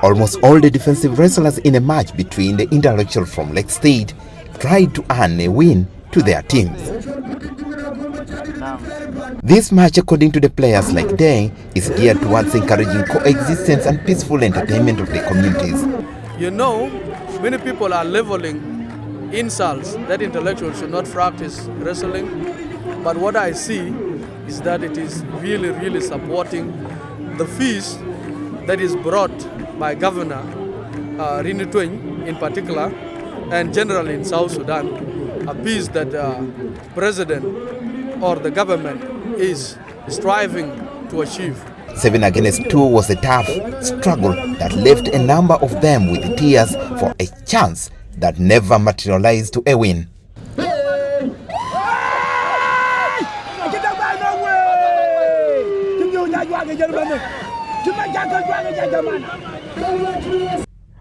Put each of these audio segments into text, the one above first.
Almost all the defensive wrestlers in a match between the intellectuals from Lake State tried to earn a win to their teams. This match, according to the players like Day, is geared towards encouraging coexistence and peaceful entertainment of the communities. You know, many people are leveling insults that intellectuals should not practice wrestling, but what I see is that it is really supporting the feast that is brought by Governor Rini Twing in particular, and generally in South Sudan, a peace that President or the government is striving to achieve. 7 against 2 was a tough struggle that left a number of them with tears for a chance that never materialized to a win.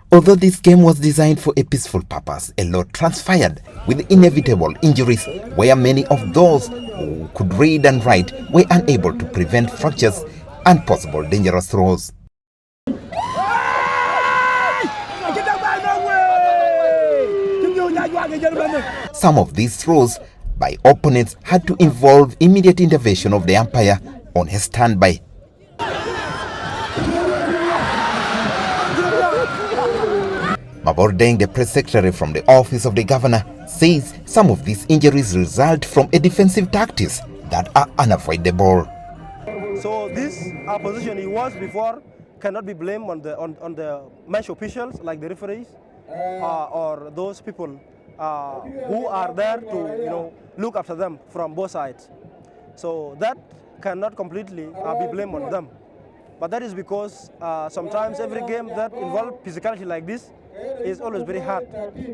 Although this game was designed for a peaceful purpose, a lot transpired with inevitable injuries where many of those who could read and write were unable to prevent fractures and possible dangerous throws. Some of these throws by opponents had to involve immediate intervention of the umpire on his standby. Mabordeng, the press secretary from the office of the governor, says some of these injuries result from a defensive tactics that are unavoidable. So this position he was before cannot be blamed on the match officials like the referees or those people who are there to look after them from both sides. So that cannot completely be blamed on them. But that is because sometimes every game that involves physicality like this is always very hard.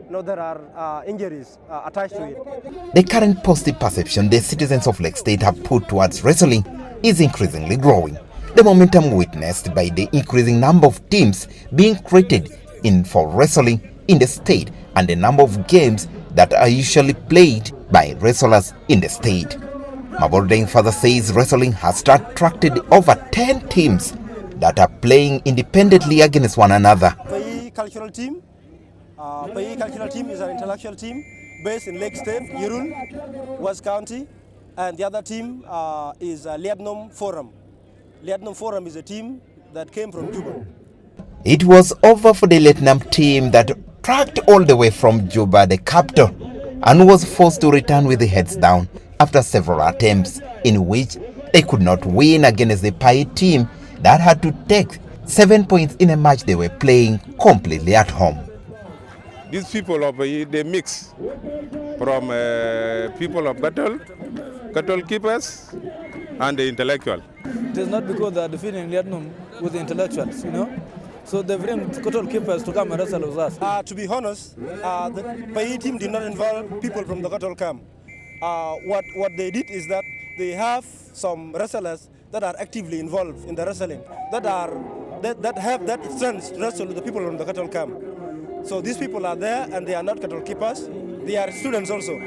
There are injuries attached to it. The current positive perception the citizens of Lake State have put towards wrestling is increasingly growing. The momentum witnessed by the increasing number of teams being created for wrestling in the state and the number of games that are usually played by wrestlers in the state. Mabordeng further says wrestling has attracted over 10 teams that are playing independently against one another. Cultural team. Cultural team is an intellectual team based in Lake State, Yirul, West County, and the other team is Liadnom Forum. Liadnom Forum is a team that came from Juba. It was over for the Lieutenant team that tracked all the way from Juba, the capital, and was forced to return with the heads down after several attempts in which they could not win against the Pai team that had to take 7 points in a match they were playing completely at home. These people over here, they mix from people of cattle keepers and the intellectual. It is not because they are defeating Liadnum with the intellectuals, So they bring cattle keepers to come and wrestle with us. To be honest, the Pai team did not involve people from the cattle camp. What they did is that they have some wrestlers that are actively involved in the wrestling, that have that sense to wrestle with the people from the cattle camp. So these people are there and they are not cattle keepers, they are students also.